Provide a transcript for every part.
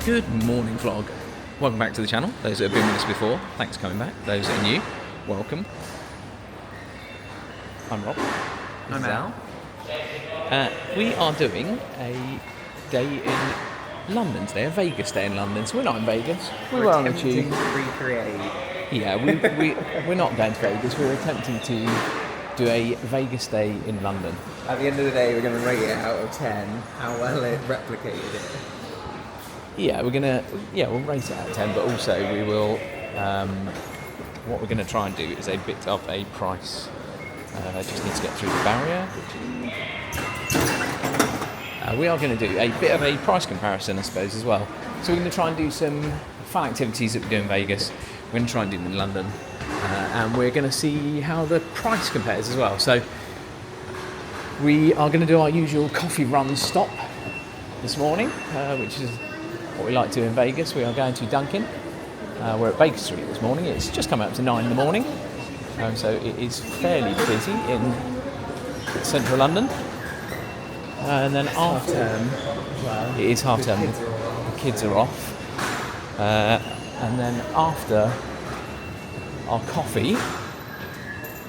Good morning, vlog. Welcome back to the channel. Those that have been with us before, thanks for coming back. Those that are new, welcome. I'm Rob. I'm Al. We are doing a day in London today, a Vegas day in London. So we're not in Vegas. We were on the tube. To recreate. Yeah, we're not going to Vegas. We're attempting to do a Vegas day in London. At the end of the day, we're going to rate it out of 10, how well it replicated it. Yeah, we'll rate it out of 10, but also we will, what we're going to try and do is a bit of a price. Just need to get through the barrier. We are going to do a bit of a price comparison, I suppose, as well. So we're going to try and do some fun activities that we do in Vegas. We're going to try and do them in London. And we're going to see how the price compares as well. So we are going to do our usual coffee run stop this morning, which is what we like to do in Vegas. We are going to Dunkin. We're at Baker Street this morning. It's just come up to 9 in the morning. So it is fairly busy in central London. And then after it is half term. The kids are off. And then after our coffee,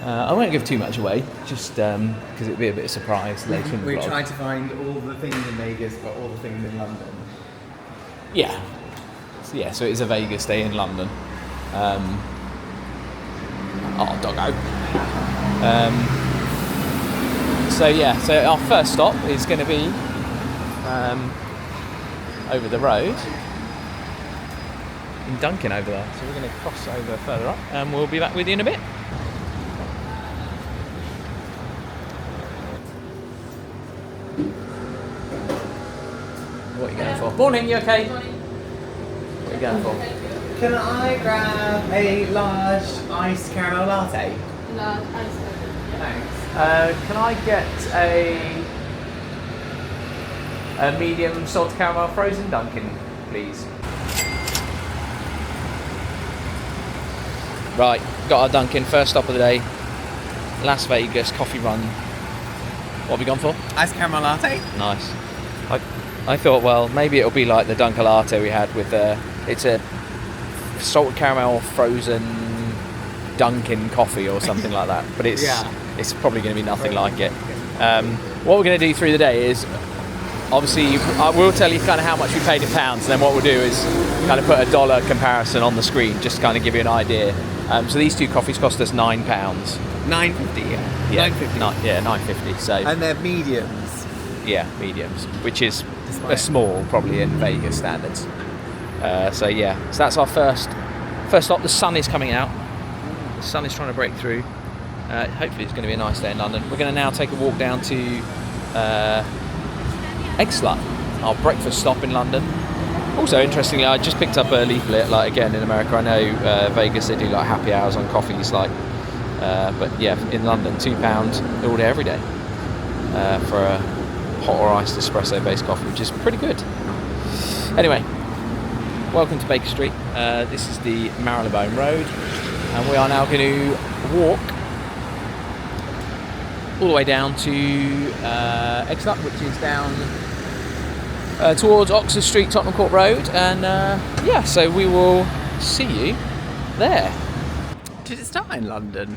I won't give too much away, just because it'll be a bit of a surprise later in the vlog. We're trying to find all the things in Vegas, but all the things in London. Yeah. So it is a Vegas day in London. Doggo. So our first stop is going to be over the road in Dunkin over there. So we're going to cross over further up and we'll be back with you in a bit. What are you going for? Morning, you okay? Morning. What are you going for? Can I grab a large iced caramel latte? Large iced latte. Thanks. Can I get a medium salted caramel frozen Dunkin, please? Right, got our Dunkin, first stop of the day. Las Vegas coffee run. What have we gone for? Iced caramel latte? Nice. I thought, well, maybe it'll be like the Dunkin' latte we had with it's a salted caramel frozen Dunkin' coffee or something like that. But it's probably going to be nothing like it. What we're going to do through the day is, obviously, we'll tell you kind of how much we paid in pounds, and then what we'll do is kind of put a dollar comparison on the screen, just to kind of give you an idea. So these two coffees cost us £9. $9.50, Yeah, $9.50. £9.50. So And they're mediums. yeah, mediums, which is a small, probably in Vegas standards. So that's our first stop. The sun is coming out. The sun is trying to break through. Hopefully it's going to be a nice day in London. We're going to now take a walk down to Eggslut, our breakfast stop in London. Also, interestingly, I just picked up a leaflet. Like again, in America, I know Vegas they do like happy hours on coffees, but yeah, in London, £2 all day every day for a hot or iced espresso based coffee, which is pretty good. Anyway, welcome to Baker Street. This is the Marylebone Road, and we are now going to walk all the way down to Eggslut, which is down towards Oxford Street, Tottenham Court Road, and so we will see you there. Did it start in London?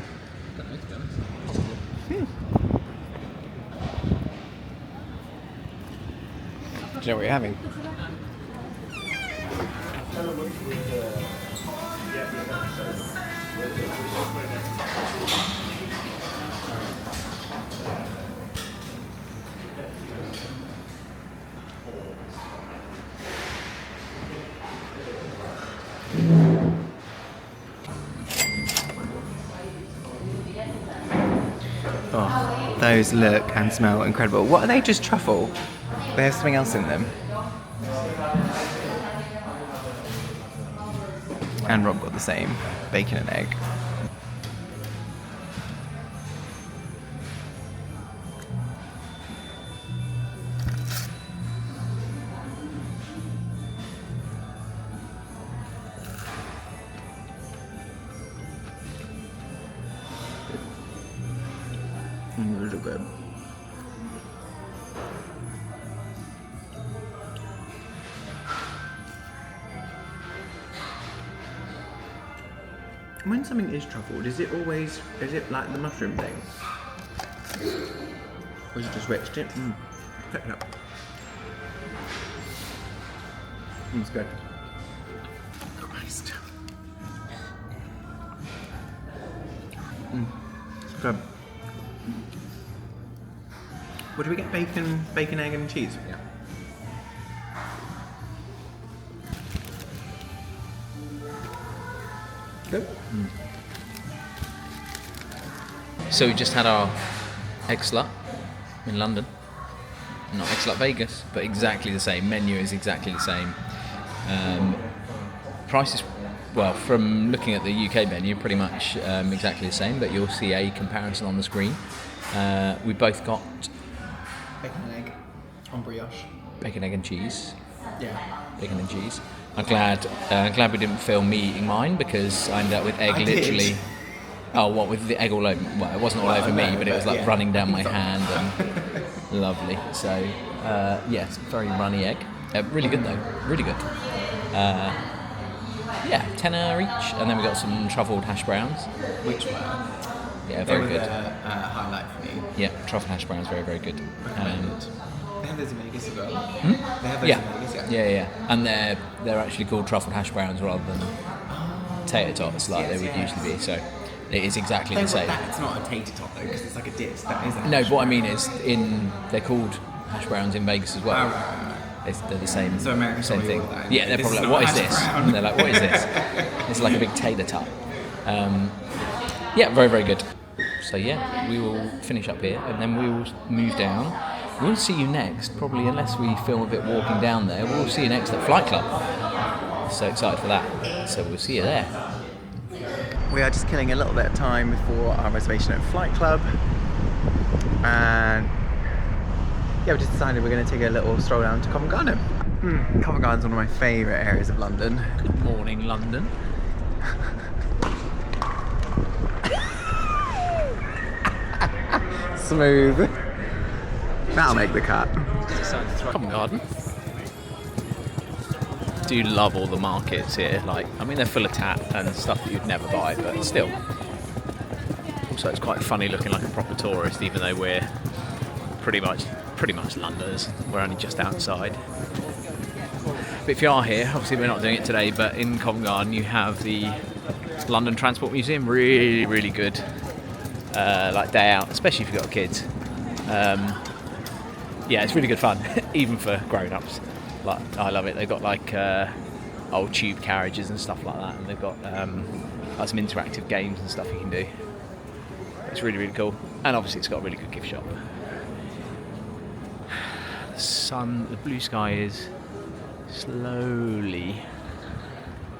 Do you know what you're having? Oh, those look and smell incredible. What are they? Just truffle? They have something else in them. And Rob got the same. Bacon and egg. Those are good. When something is truffled, is it like the mushroom thing? Or is it just rich? Check it out. It's good. Christ. It's good. What do we get? Bacon, egg and cheese? Yeah. Good. So we just had our Eggslut in London. Not Eggslut Vegas, but exactly the same. Menu is exactly the same. Prices, well, from looking at the UK menu, pretty much exactly the same, but you'll see a comparison on the screen. We both got Bacon and egg on brioche. bacon, egg and cheese. Yeah. Bacon and cheese. I'm glad we didn't film me eating mine, because I ended up with egg I literally. did. Oh, what, with the egg all over? Well, it wasn't all over me, but it was like running down my hand and lovely. So, yes, very runny egg. Really good though, really good. Yeah, tenner each, and then we got some truffled hash browns. Which were? Yeah, very They were good. the highlight for me. Yeah, truffled hash browns, very very good. Recommended. They have those in Vegas as well. They have those in Vegas, Yeah, and they're actually called truffled hash browns rather than tater tots like they would usually be. So it is exactly the same. It's not a tater tot though, because it's like a dip. That is a No, but what I mean is they're called hash browns in Vegas as well. They're the same. So Americans same probably thing. all that. Yeah, they're This probably is like, not what is hash this? brown. And they're like, what is this? It's like a big tater tot. Yeah, very very good. So yeah, we will finish up here and then we will move down. We'll see you next, probably, unless we film a bit walking down there. We'll see you next at Flight Club. So excited for that. So we'll see you there. We are just killing a little bit of time before our reservation at Flight Club, and yeah, we just decided we're going to take a little stroll down to Covent Garden. Covent Garden's one of my favourite areas of London. Good morning, London. Smooth. That'll make the cut. Covent Garden. Do love all the markets here. Like, I mean, they're full of tat and stuff that you'd never buy, but still. Also, it's quite funny looking like a proper tourist, even though we're pretty much Londoners. We're only just outside. But if you are here, obviously we're not doing it today, but in Covent Garden you have the London Transport Museum. Really, really good. Like day out, especially if you've got kids. Yeah, it's really good fun, even for grown-ups. Like, I love it. They've got like old tube carriages and stuff like that, and they've got like some interactive games and stuff you can do. It's really, really cool, and obviously it's got a really good gift shop. The blue sky is slowly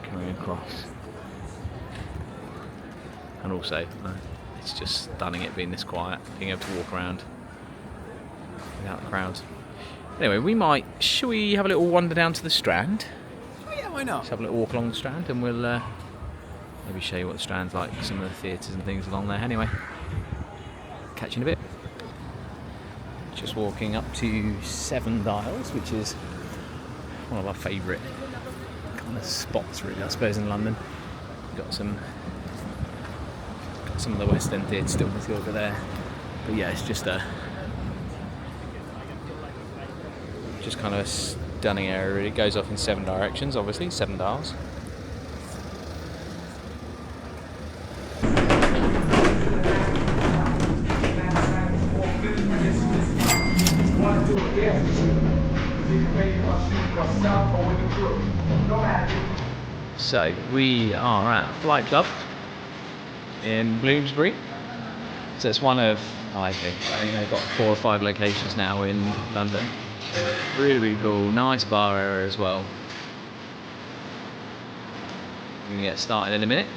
coming across, and also it's just stunning it being this quiet, being able to walk around without the crowds. Anyway, shall we have a little wander down to the Strand? Oh yeah, why not? Let's have a little walk along the Strand, and we'll maybe show you what the Strand's like, some of the theatres and things along there. Anyway, catch you in a bit. Just walking up to Seven Dials, which is one of our favourite kind of spots, really, I suppose, in London. Got some of the West End theatre still over there, but yeah, it's just kind of a stunning area. Really. It goes off in 7 directions, obviously 7 dials. So we are at Flight Club in Bloomsbury. So it's one of, I think they've got 4 or 5 locations now in London. Really, really cool. Nice bar area as well. We're going to get started in a minute.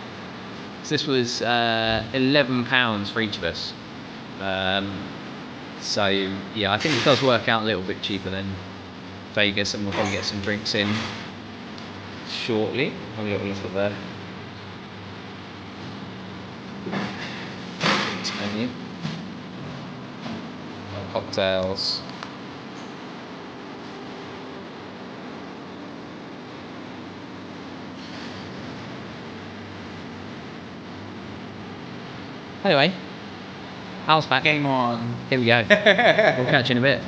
So this was £11 for each of us. So yeah, I think it does work out a little bit cheaper than Vegas, and we'll probably get some drinks in shortly. Have a little look at the menu. Cocktails. Anyway, Al's back. Game on. Here we go. We'll catch you in a bit.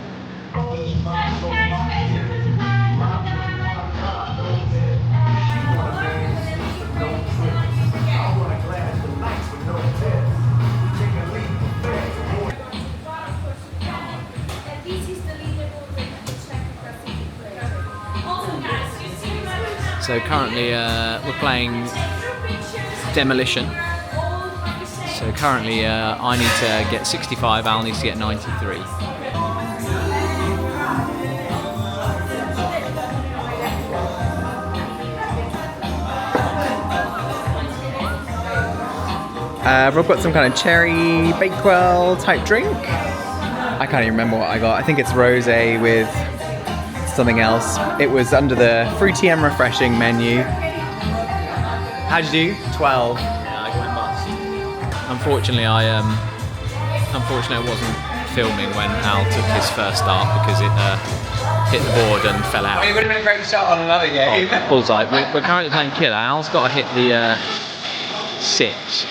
So currently we're playing Demolition. So currently I need to get 65, Al needs to get 93. Rob got some kind of cherry Bakewell type drink. I can't even remember what I got. I think it's rosé with something else. It was under the fruity and refreshing menu. How'd you do? 12. Yeah, I went bust. Unfortunately, I wasn't filming when Al took his first start because it hit the board and fell out. I mean, it would have been a great shot on another game. Oh, bullseye. We're currently playing Killer. Al's got to hit the 6.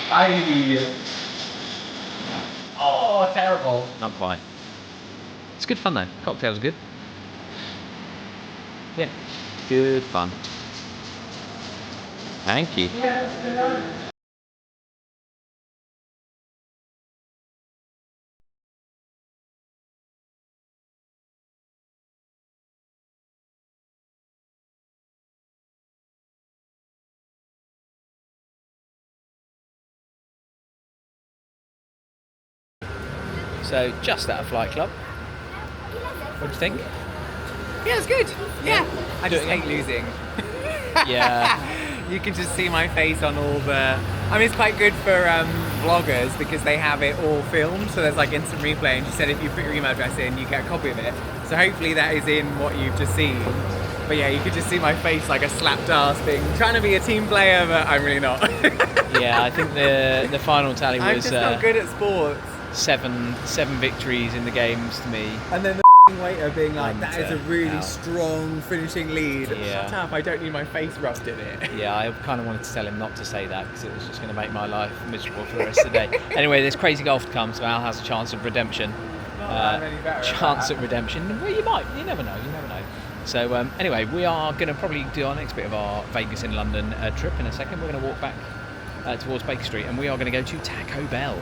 Oh, terrible. Not quite. It's good fun though. Cocktails are good. Yeah, good fun. Thank you. So just at a flight club. What do you think? Yeah, it's good. Yeah. I Do just it hate again. losing. Yeah. You can just see my face on all the... I mean, it's quite good for vloggers because they have it all filmed. So there's like instant replay. And she said if you put your email address in, you get a copy of it. So hopefully that is in what you've just seen. But yeah, you could just see my face like a slapped ass thing. Trying to be a team player, but I'm really not. Yeah, I think the final tally I'm was just not good at sports. 7 victories in the games to me. And then the waiter being like, that is a really out. strong finishing lead. Yeah. Shut up, I don't need my face rubbed in it. Yeah, I kind of wanted to tell him not to say that because it was just going to make my life miserable for the rest of the day. Anyway, there's crazy golf to come, so Al has a chance of redemption. Chance at redemption. Well, you might. You never know. You never know. So anyway, we are going to probably do our next bit of our Vegas in London trip in a second. We're going to walk back towards Baker Street, and we are going to go to Taco Bell,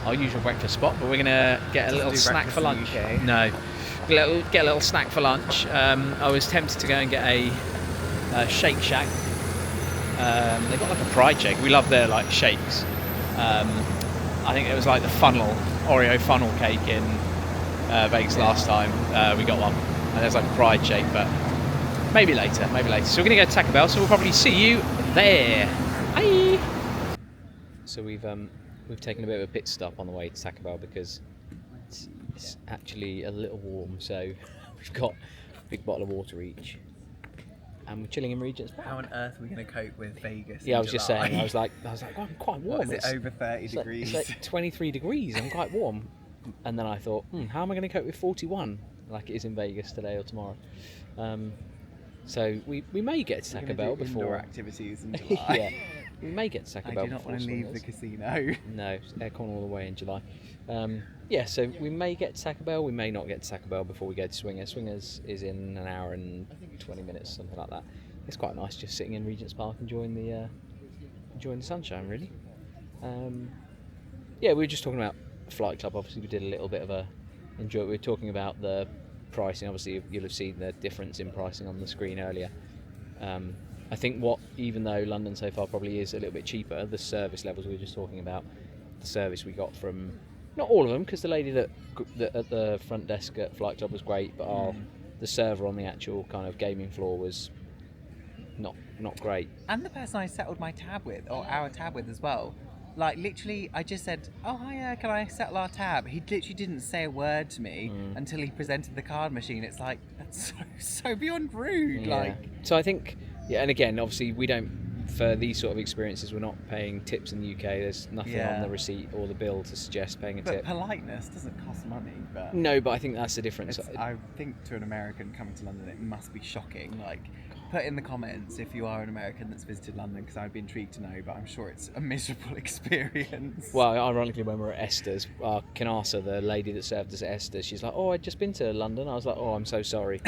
our usual breakfast spot. But we're going to get a little snack for lunch. No, get a little snack for lunch. I was tempted to go and get a Shake Shack. They've got like a pride shake. We love their like shakes. I think it was like the Oreo funnel cake in Vegas last time. We got one, and there's like a pride shake, but maybe later. So we're going to go to Taco Bell. So we'll probably see you there. Bye. So we've taken a bit of a pit stop on the way to Taco Bell because it's actually a little warm. So we've got a big bottle of water each, and we're chilling in Regent's Park. How on earth are we going to cope with Vegas? Yeah, I was just saying. I was like, oh, I'm quite warm. What, is it over 30 degrees? It's like 23 degrees. I'm quite warm. And then I thought, how am I going to cope with 41 like it is in Vegas today or tomorrow? So we may get to Taco Bell before indoor activities in July. Yeah, we may get to Taco Bell. I do not want to leave the casino. No, it's aircon all the way in July. Yeah, so we may get to Taco Bell. We may not get to Taco Bell before we go to Swingers. Swingers is in an hour and 20 minutes, something like that. It's quite nice just sitting in Regent's Park enjoying the sunshine, really. Yeah, we were just talking about Flight Club. Obviously, we did a little bit of a enjoy. We were talking about the pricing. Obviously, you'll have seen the difference in pricing on the screen earlier. I think even though London so far probably is a little bit cheaper, the service levels we were just talking about, the service we got from, not all of them, because the lady that at the front desk at Flight Club was great, but the server on the actual kind of gaming floor was not great. And the person I settled my tab with, or our tab with as well, like literally I just said, oh hi, can I settle our tab? He literally didn't say a word to me until he presented the card machine. It's like, that's so beyond rude. Yeah. Like, so I think, yeah, and again, obviously we don't, for these sort of experiences, we're not paying tips in the UK. There's nothing on the receipt or the bill to suggest paying a tip. But politeness doesn't cost money. No, but I think that's the difference. I think to an American coming to London, it must be shocking. Like, Put in the comments if you are an American that's visited London, because I'd be intrigued to know, but I'm sure it's a miserable experience. Well, ironically, when we were at Esther's, Kanasa, the lady that served us at Esther's, she's like, "Oh, I'd just been to London." I was like, "Oh, I'm so sorry."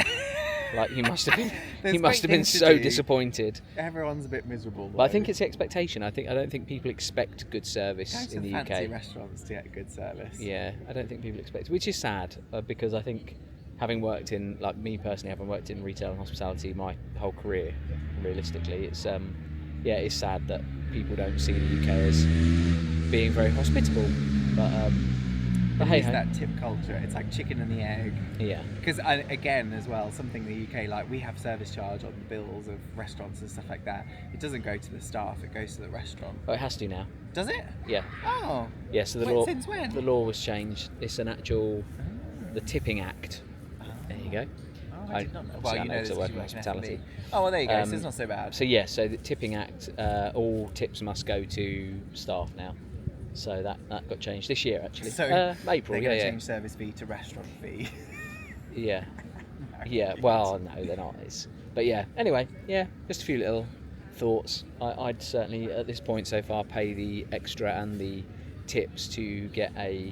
Like, he must have been so disappointed. Everyone's a bit miserable. But I think it's the expectation. I don't think people expect good service in the UK. Fancy restaurants to get good service. Yeah, I don't think people expect, which is sad, because I think, having worked in, like me personally, having worked in retail and hospitality my whole career, realistically, it's it's sad that people don't see the UK as being very hospitable. But hey, it's that tip culture. It's like chicken and the egg. Yeah. Because again, as well, something in the UK, like we have service charge on the bills of restaurants and stuff like that. It doesn't go to the staff; it goes to the restaurant. Oh, it has to now. Does it? Yeah. Oh. Yeah. So the law. Since when? The law was changed. It's an actual, the Tipping Act. There you go. Oh, I did not know. Well, you know, it's a work in hospitality. Oh, well, there you go. So it's not so bad. So yeah, so the Tipping Act, all tips must go to staff now. So that got changed this year, actually. So April. They're change service fee to restaurant fee. Yeah. Yeah. Well, no, they're not. But yeah. Anyway, yeah. Just a few little thoughts. I'd certainly, at this point so far, pay the extra and the tips to get a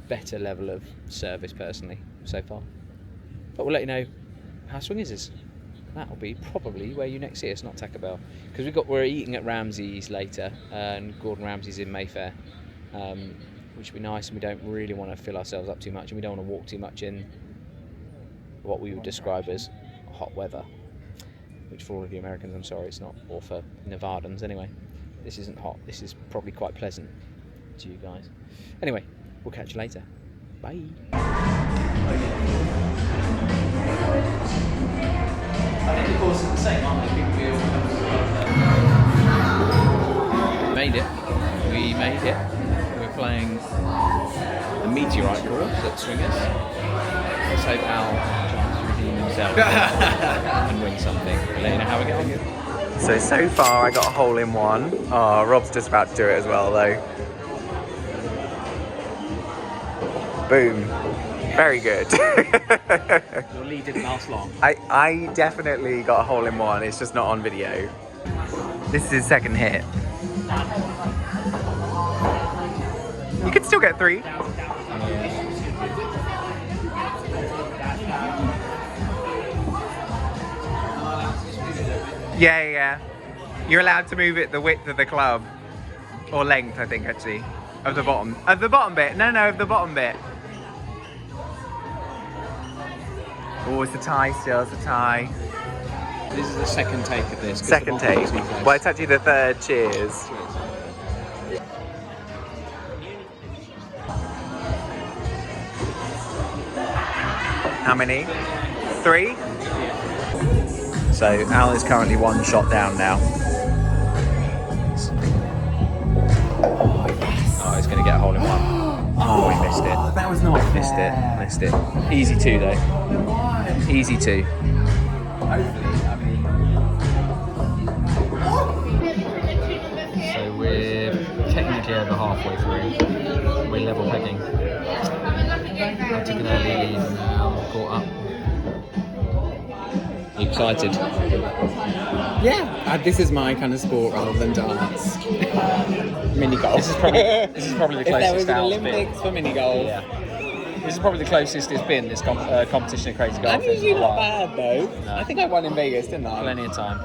better level of service personally so far. But we'll let you know how Swingers is. That'll be probably where you next see us, not Taco Bell, because we're eating at Ramsay's later, and Gordon Ramsay's in Mayfair, which would be nice. And we don't really want to fill ourselves up too much, and we don't want to walk too much in what we would describe as hot weather. Which, for all of you Americans, I'm sorry, it's not, or for Nevadans anyway. This isn't hot. This is probably quite pleasant to you guys. Anyway, we'll catch you later. Bye. I think the course is the same, aren't they? We made it. We're playing the Meteorite course at Swingers. Let's hope Al tries to redeem himself and win something. We'll let you know how we get on. So far I got a hole in one. Oh, Rob's just about to do it as well though. Boom. Very good. Your lead didn't last long. I definitely got a hole in one, it's just not on video. This is his second hit. You could still get 3. Yeah. You're allowed to move it the width of the club. Or length, I think, actually. Of the bottom. Of the bottom bit. No, of the bottom bit. Oh, it's a tie still, it's a tie. This is the second take of this. Second take. Well, it's actually the third cheers. How many? 3? So Al is currently 1 shot down now. Oh, he's going to get a hole in one. Oh, he missed it. That was not Missed it. Easy 2 though. Easy 2. So we're technically over halfway through. We're level pegging. I took an early lead and now caught up. You excited? Yeah, this is my kind of sport rather than dance. Mini golf. This is probably the closest. If there was an Al's Olympics for mini golf. Yeah. This is probably the closest it's been, this competition of crazy golf. I'm usually not bad though. No. I think I won in Vegas, didn't I? Plenty of time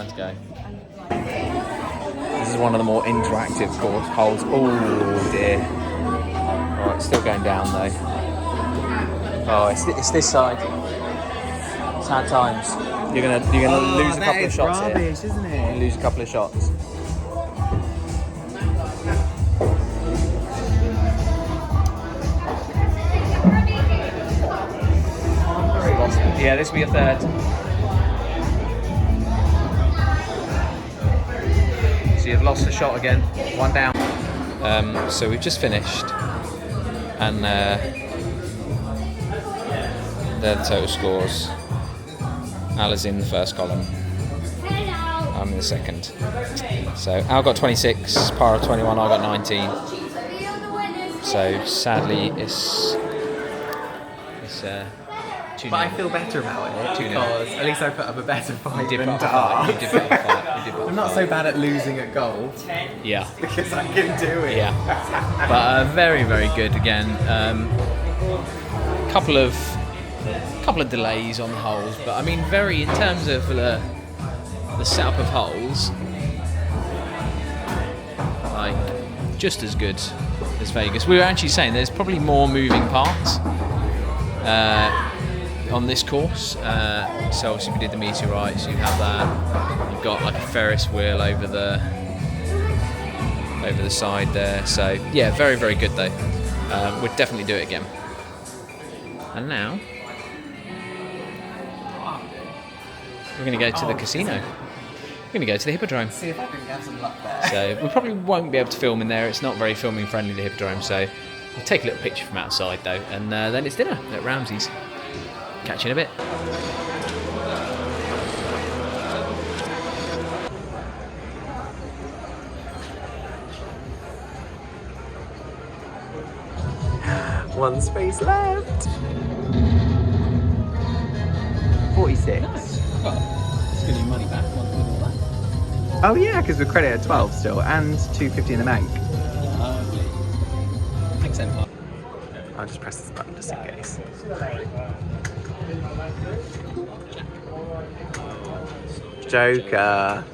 to go. This is one of the more interactive course holes. Oh dear. Alright, it's still going down though. Oh, it's this side. Sad times. You're gonna lose a couple of shots rubbish, here. Isn't it? You're gonna lose a couple of shots. Yeah, this will be a third. So you've lost a shot again. 1 down. So we've just finished, and they're the total scores. Al is in the first column. I'm in the second. So Al got 26, Para 21, I got 19. So sadly, it's But I feel better about it because at least I put up a better fight did than put up a fight. darts. You did put up a fight. You did put up I'm a not fight. so bad at losing at golf Yeah. because I can do it. Yeah. But very, very good again. Couple of delays on the holes, but I mean, very in terms of the setup of holes, like just as good as Vegas. We were actually saying there's probably more moving parts on this course. So obviously we did the meteorites. You have that. You've got like a Ferris wheel over the side there. So yeah, very, very good though. We'd definitely do it again. And now we're going to go to the casino. We're going to go to the Hippodrome. See if I can get some luck there. So we probably won't be able to film in there. It's not very filming friendly, the Hippodrome. So we'll take a little picture from outside though, and then it's dinner at Ramsay's. Catch you in a bit. One space left. 46. Well, it's giving you money back once we do all that. Oh yeah, because we're credited at 12 still, and 250 in the bank. Lovely. Thanks, Empire. I'll just press this button just in case. Joker.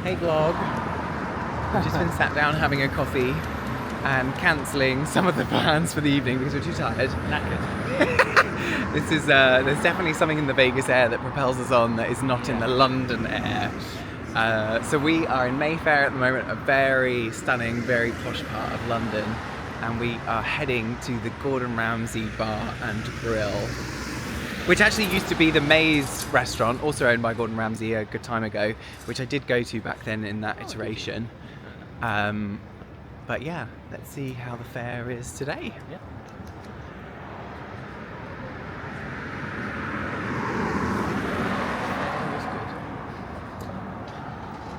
Hey vlog. I've just been sat down having a coffee and cancelling some of the plans for the evening because we're too tired. Knackered. This is there's definitely something in the Vegas air that propels us on that is not in the London air. So we are in Mayfair at the moment, a very stunning, very posh part of London, and we are heading to the Gordon Ramsay Bar and Grill, which actually used to be the Maze restaurant, also owned by Gordon Ramsay a good time ago, which I did go to back then in that iteration. But yeah, let's see how the fare is today. Yeah.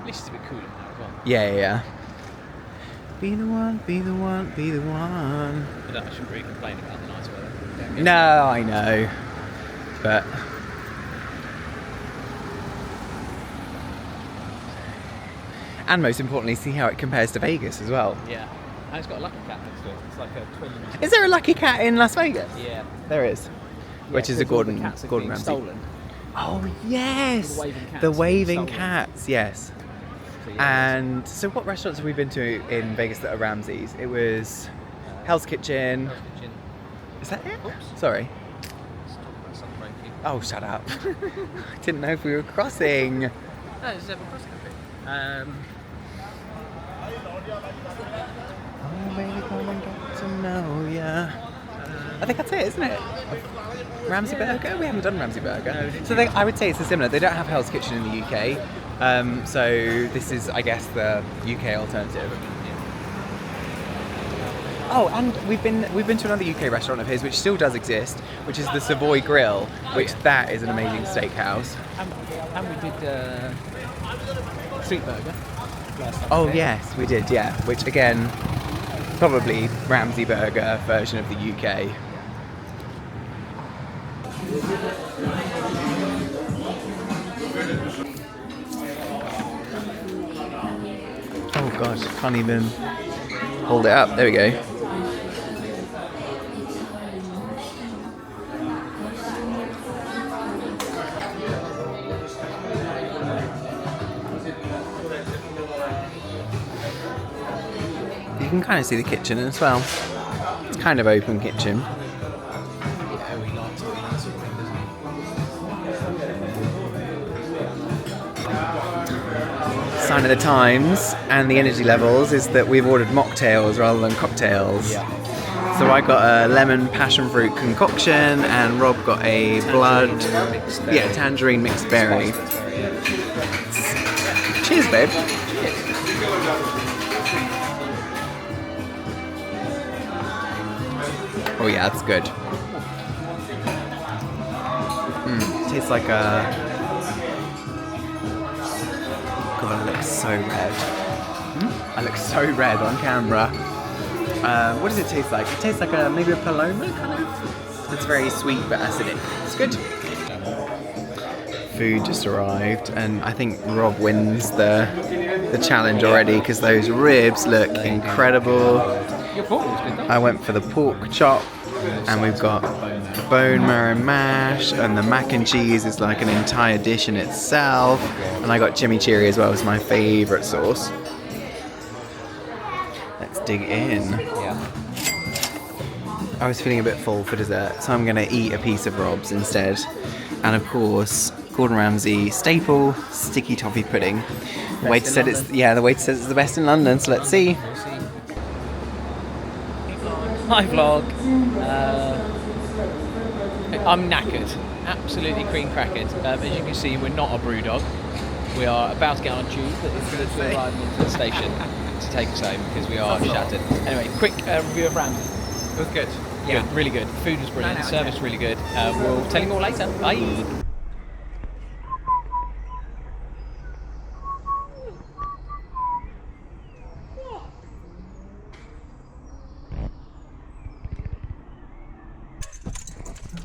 At least it's a bit cooler now as well. Yeah. Be the one, be the one, be the one. I shouldn't really complain about the nice weather. No, I know. But and most importantly, see how it compares to Vegas as well. Yeah. And it's got a lucky cat next to it. It's like a twin. Is there a lucky cat in Las Vegas? Yeah. There is. Which is a Gordon Ramsay. Stolen. Oh yes, The waving cats the being waving stolen. cats. Yes. So, yeah, And so, what restaurants have we been to in Vegas that are Ramsay's? It was Hell's Kitchen. Hell's Kitchen. Is that it? Oops. Sorry. Let's talk about something very cute. Oh, shut up. I didn't know if we were crossing. No, it's Zebra Cross Cafe. Oh, baby, come and get to know ya. I think that's it, isn't it? Ramsay Burger? We haven't done Ramsay Burger. No, So I would say it's similar. They don't have Hell's Kitchen in the UK. So this is, I guess, the UK alternative. Oh, and we've been to another UK restaurant of his, which still does exist, which is the Savoy Grill, which that is an amazing steakhouse. And we did Street Burger. Last time Oh we did. yes, we did, yeah. Which again, probably Ramsay Burger version of the UK. Oh gosh, can't even hold it up. There we go. You can kind of see the kitchen as well. It's kind of open kitchen. Yeah, we like to be nice with it, Sign of the times and the energy levels is that we've ordered mocktails rather than cocktails. Yeah. So I got a lemon passion fruit concoction and Rob got a blood, mixed berry. yeah, tangerine mixed berry. Cheers, babe. Oh yeah, that's good. Tastes like a... God, it looks so red. I look so red on camera. What does it taste like? It tastes like maybe a Paloma kind of. It's very sweet but acidic. It's good. Food just arrived, and I think Rob wins the challenge already because those ribs look incredible. Your pork was good though. I went for the pork chop, and we've got bone marrow mash, and the mac and cheese is like an entire dish in itself, and I got chimichurri as well as my favourite sauce. Let's dig in. Yeah. I was feeling a bit full for dessert, so I'm going to eat a piece of Rob's instead. And of course, Gordon Ramsay staple sticky toffee pudding. The waiter said it's the best in London, so let's see. Hi vlog. I'm knackered, absolutely cream crackered. As you can see, we're not a brew dog. We are about to get on a tube that is going to arrive into the station to take us home because we are shattered. Anyway, quick review of Ramsay. It was good. Yeah, good, really good. Food was brilliant. Service really good. We'll tell you more later. Bye.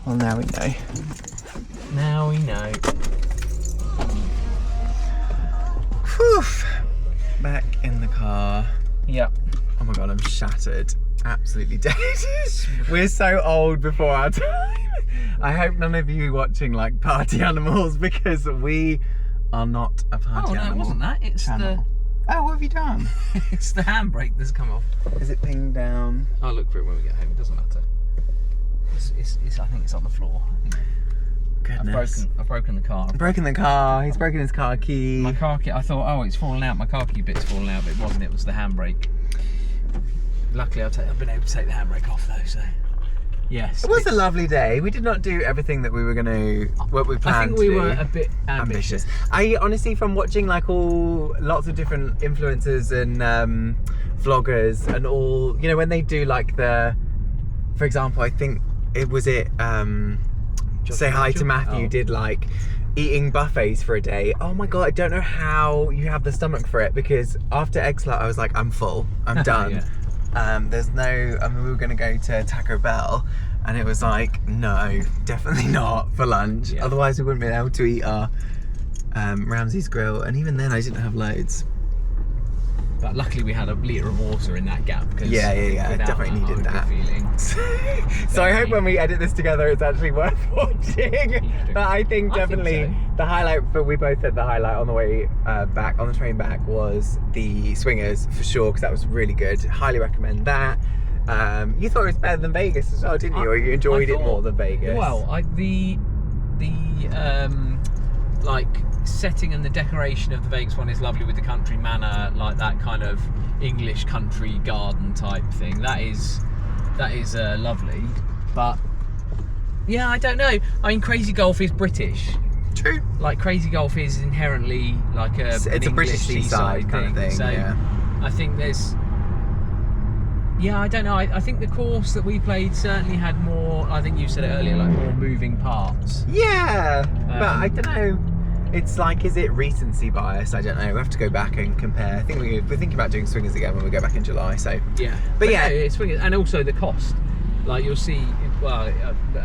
Well, now we know. Now we know. Whew. Back in the car. Yep. Oh my god, I'm shattered. Absolutely dead. We're so old before our time. I hope none of you watching like Party Animals because we are not a party animal. Oh no, it wasn't that. It's channel. Oh, what have you done? it's the handbrake that's come off. Is it pinged down? I'll look for it when we get home. It doesn't matter. I think it's on the floor. Goodness. I've broken the car. Broken the car. He's broken his car key. My car key. I thought, oh, it's fallen out. My car key bit's fallen out, but it wasn't. It was the handbrake. Luckily, I've been able to take the handbrake off though. So, yes. It was a lovely day. We did not do everything that we were going to, what we planned to do. I think we were a bit ambitious. I honestly, from watching like lots of different influencers and vloggers and all, you know, when they do like for example, I think Say Hi to Matthew did like eating buffets for a day. Oh my god, I don't know how you have the stomach for it because after Eggslut I was like, I'm full, I'm done. Yeah. We were going to go to Taco Bell and it was like, no, definitely not for lunch. Yeah. Otherwise we wouldn't be able to eat our Ramsay's grill, and even then I didn't have loads. But luckily we had a litre of water in that gap. Because yeah, definitely needed that. So I hope when we edit this together it's actually worth watching. But I think definitely the highlight, we both said the highlight on the way back, on the train back, was the Swingers for sure, because that was really good. Highly recommend that. You thought it was better than Vegas as well, didn't you? Or you enjoyed it more than Vegas? Well, the like setting and the decoration of the Vegas one is lovely with the country manor, like that kind of English country garden type thing. That is lovely. But yeah, I don't know. I mean, Crazy Golf is British. True. Like Crazy Golf is inherently like it's a British seaside kind of thing. So yeah. I think there's. Yeah, I don't know. I think the course that we played certainly had more. I think you said it earlier, like more moving parts. Yeah, but I don't know. It's like, is it recency bias? I don't know. We have to go back and compare. I think we're thinking about doing Swingers again when we go back in July. So yeah, but yeah, no, it's Swingers, and also the cost. Like you'll see. Well,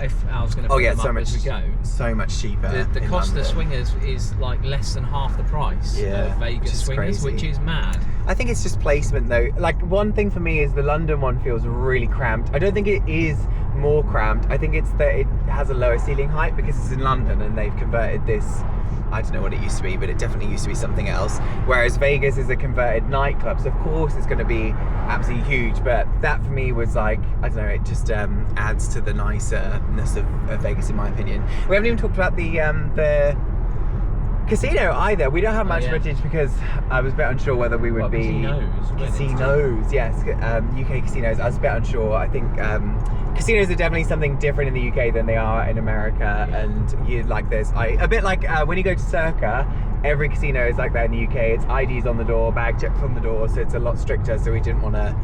if Al's going to put them up as we go, so much cheaper. The cost of Swingers is like less than half the price of Vegas Swingers, which is mad. I think it's just placement though. Like one thing for me is the London one feels really cramped. I don't think it is more cramped. I think it's that it has a lower ceiling height because it's in London and they've converted this. I don't know what it used to be, but it definitely used to be something else. Whereas Vegas is a converted nightclub, so of course it's going to be absolutely huge. But that for me was like, I don't know, it just adds to the niceness of Vegas, in my opinion. We haven't even talked about the casino either. We don't have much footage because I was a bit unsure whether we would be casinos. Yes, UK casinos. I was a bit unsure. I think casinos are definitely something different in the UK than they are in America, and you like this. A bit like when you go to Circa, every casino is like that in the UK. It's IDs on the door, bag checks on the door, so it's a lot stricter. So we didn't want to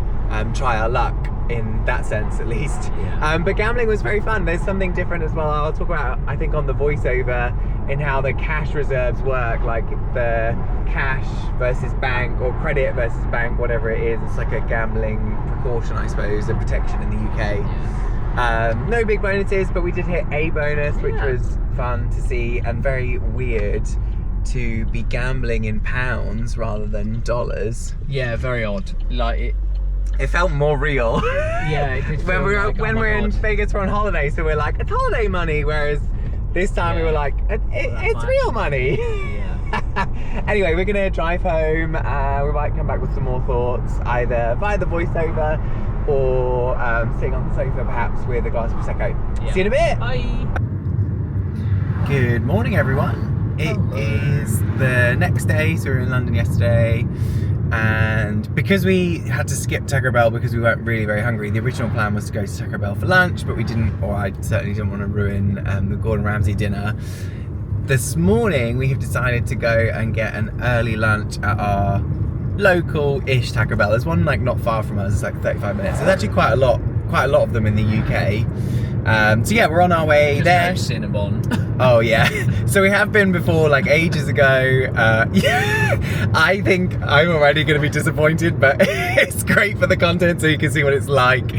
try our luck in that sense, at least. Yeah. But gambling was very fun. There's something different as well. I'll talk about, I think, on the voiceover in how the cash reserves work, like the cash versus bank or credit versus bank, whatever it is. It's like a gambling precaution, I suppose, a protection in the UK. No big bonuses, but we did hit a bonus, which was fun to see and very weird to be gambling in pounds rather than dollars. Yeah, very odd. Like it felt more real. Yeah, it did when feel like, we're in Vegas, we're on holiday, so we're like, it's holiday money, whereas this time we were like, it's real money. Yeah. Anyway, we're gonna drive home. We might come back with some more thoughts, either via the voiceover or sitting on the sofa perhaps with a glass of Prosecco. Yeah. See you in a bit. Bye. Good morning, everyone. It is the next day, so we were in London yesterday, and because we had to skip Taco Bell because we weren't really very hungry, the original plan was to go to Taco Bell for lunch, but we didn't, or I certainly didn't want to ruin the Gordon Ramsay dinner. This morning we have decided to go and get an early lunch at our local-ish Taco Bell. There's one like not far from us, it's like 35 minutes. There's actually quite a lot of them in the UK. So yeah, we're on our way there. No Cinnabon. Oh yeah, so we have been before, like ages ago. Yeah, I think I'm already going to be disappointed, but it's great for the content so you can see what it's like.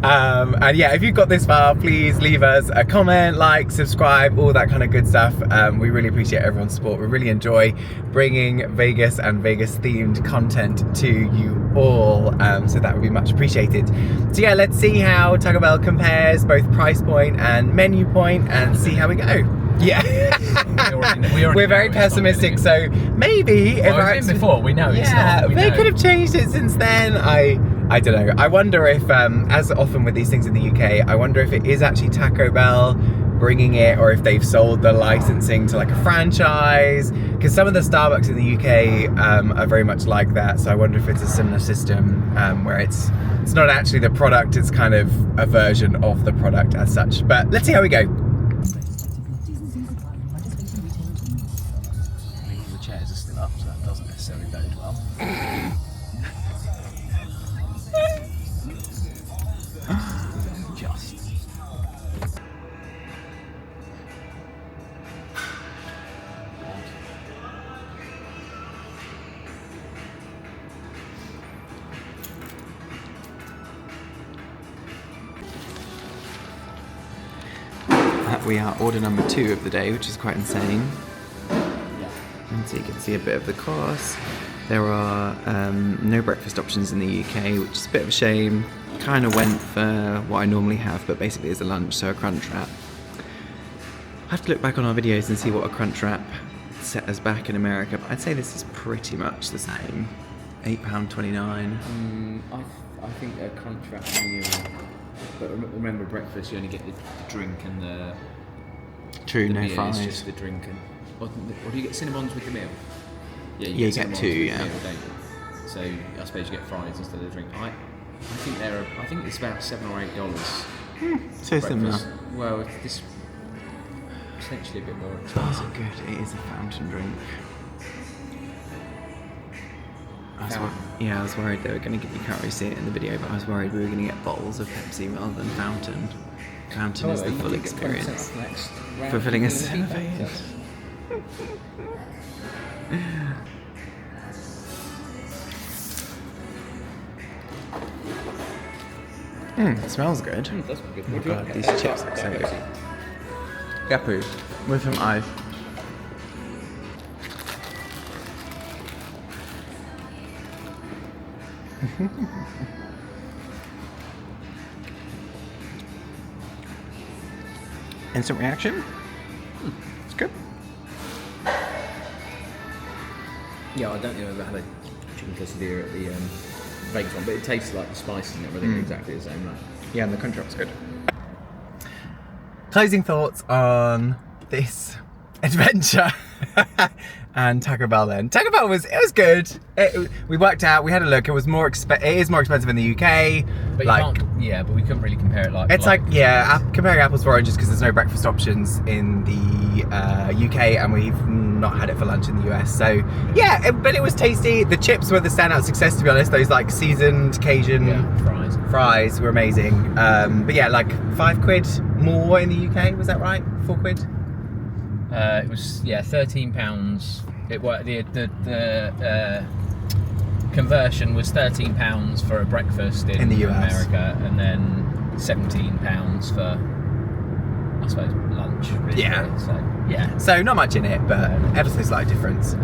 And yeah, if you've got this far, please leave us a comment, like, subscribe, all that kind of good stuff. We really appreciate everyone's support. We really enjoy bringing Vegas and Vegas themed content to you all, so that would be much appreciated. So yeah, let's see how Taco Bell compares both price point and menu point and see how we go. Yeah. We're very pessimistic, so maybe if I've been before, we know it's not. they could have changed it since then. I don't know. I wonder if, as often with these things in the UK, I wonder if it is actually Taco Bell bringing it, or if they've sold the licensing to like a franchise, because some of the Starbucks in the UK are very much like that. So I wonder if it's a similar system where it's not actually the product, it's kind of a version of the product as such. But let's see how we go. The chairs are still up, so that doesn't necessarily bode well. Just. We are order number 2 of the day, which is quite insane. And so you can see a bit of the course. There are no breakfast options in the UK, which is a bit of a shame. Kind of went for what I normally have, but basically as a lunch, so a crunch wrap. I have to look back on our videos and see what a crunch wrap set us back in America, but I'd say this is pretty much the same. £8.29. I think a crunch wrap meal, but remember breakfast you only get the drink and the True, no meal fries. is just the drink and or do you get Cinnabons with the meal? Yeah, you get Cinnabons 2, with yeah. the meal, don't you? So I suppose you get fries instead of the drink. I think it's about $7 or $8. So similar. Breakfast. Well, this potentially a bit more expensive. Oh, good. It is a fountain drink. I was worried they were going to give you, can't really see it in the video, but I was worried we were going to get bottles of Pepsi rather than fountain. Fountain is the full experience. Fulfilling a survey. It smells good. It does smell good. Oh God, these chips are so good. Gapu with some ice. Instant reaction. It's good. Yeah, I don't think I've ever had a chicken quesadilla at the Vegas one, but it tastes like the spices and everything are exactly the same, right? Yeah, and the crunch wrap's good. Closing thoughts on this adventure. and Taco Bell then. Taco Bell was good. We worked out. We had a look. It was more it is more expensive in the UK. But but we couldn't really compare it like. It's comparing apples to oranges because there's no breakfast options in the UK, and we've not had it for lunch in the US. So but it was tasty. The chips were the standout success, to be honest. Those like seasoned Cajun fries were amazing. But yeah, like £5 more in the UK. Was that right? £4? It was £13. It was the conversion was £13 for a breakfast in the US. America, and then £17 for, I suppose, lunch. Really. Yeah. So not much in it, but ever so slight difference.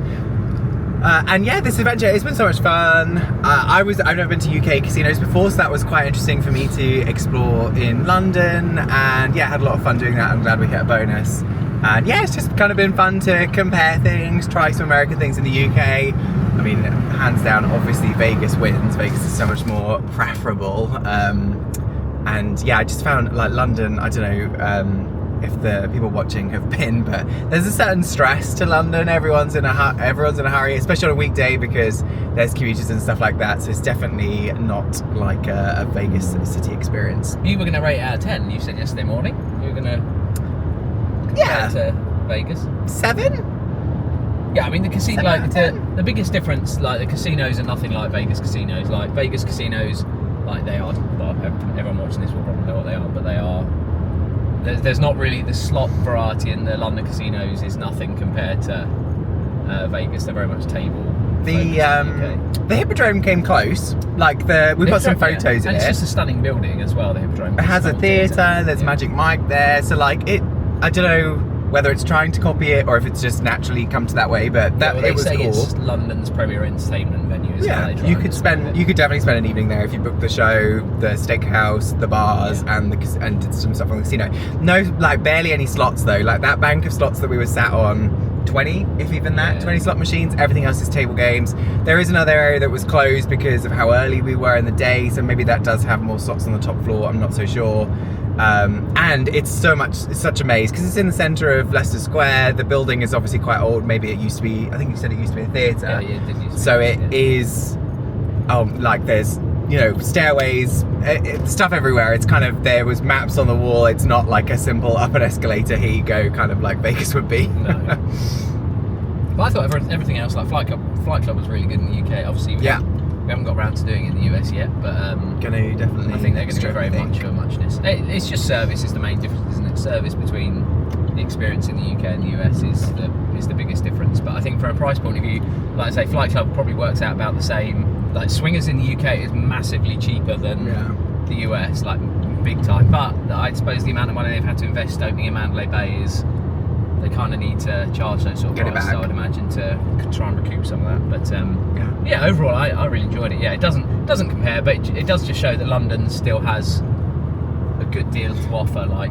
And this adventure, it's been so much fun. I've never been to UK casinos before, so that was quite interesting for me to explore in London, and had a lot of fun doing that. I'm glad we hit a bonus. And it's just kind of been fun to compare things, try some American things in the UK. I mean, hands down, obviously Vegas wins. Vegas is so much more preferable. I just found like London, I don't know if the people watching have been, but there's a certain stress to London. Everyone's in a hurry, especially on a weekday because there's commuters and stuff like that. So it's definitely not like a Vegas city experience. You were going to rate it out of 10. You said yesterday morning you were going to. To Vegas 7. Yeah, I mean the casino, like the biggest difference, like the casinos are nothing like Vegas casinos. Like Vegas casinos, like they are. Well, everyone watching this will probably know what they are, but they are. There's not really the slot variety in the London casinos is nothing compared to Vegas. They're very much table. The Hippodrome came close. Like we've got some photos in and it. It's just a stunning building as well. The Hippodrome. It has a theatre. There's Magic Mike there. So like it. I don't know whether it's trying to copy it or if it's just naturally come to that way, but it was cool. It's London's premier entertainment venue. You could definitely spend an evening there if you booked the show, the steakhouse, the bars, and did some stuff on the casino. No, like barely any slots though. Like that bank of slots that we were sat on, 20, if even that, 20 slot machines. Everything else is table games. There is another area that was closed because of how early we were in the day, so maybe that does have more slots on the top floor. I'm not so sure. And it's such a maze because it's in the centre of Leicester Square. The building is obviously quite old. Maybe it used to be, I think you said it used to be a theatre. Yeah, it did used to be. So it is, like there's, stairways, stuff everywhere. It's kind of, there was maps on the wall. It's not like a simple up an escalator, here you go, kind of like Vegas would be. No. But I thought everything else, like Flight Club was really good in the UK. Obviously, we haven't got around to doing it in the US yet, but gonna definitely. I think they're going to be very much of a muchness. It's just service is the main difference, isn't it? Service between the experience in the UK and the US is the biggest difference. But I think from a price point of view, like I say, Flight Club probably works out about the same. Like Swingers in the UK is massively cheaper than the US, like big time. But I suppose the amount of money they've had to invest opening in Mandalay Bay is. They kind of need to charge those sort of prices, I would imagine, to try and recoup some of that. But overall, I really enjoyed it. Yeah, it doesn't compare, but it does just show that London still has a good deal to offer. Like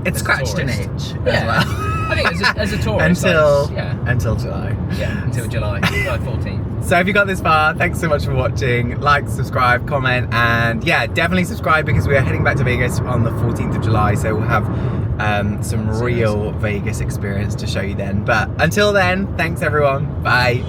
it's scratched an itch as well. I think as a tourist, until July. Yeah, until July 14th. So if you got this far, thanks so much for watching. Like, subscribe, comment, and definitely subscribe because we are heading back to Vegas on the 14th of July. So we'll have some real Vegas experience to show you then. But until then, thanks everyone. Bye.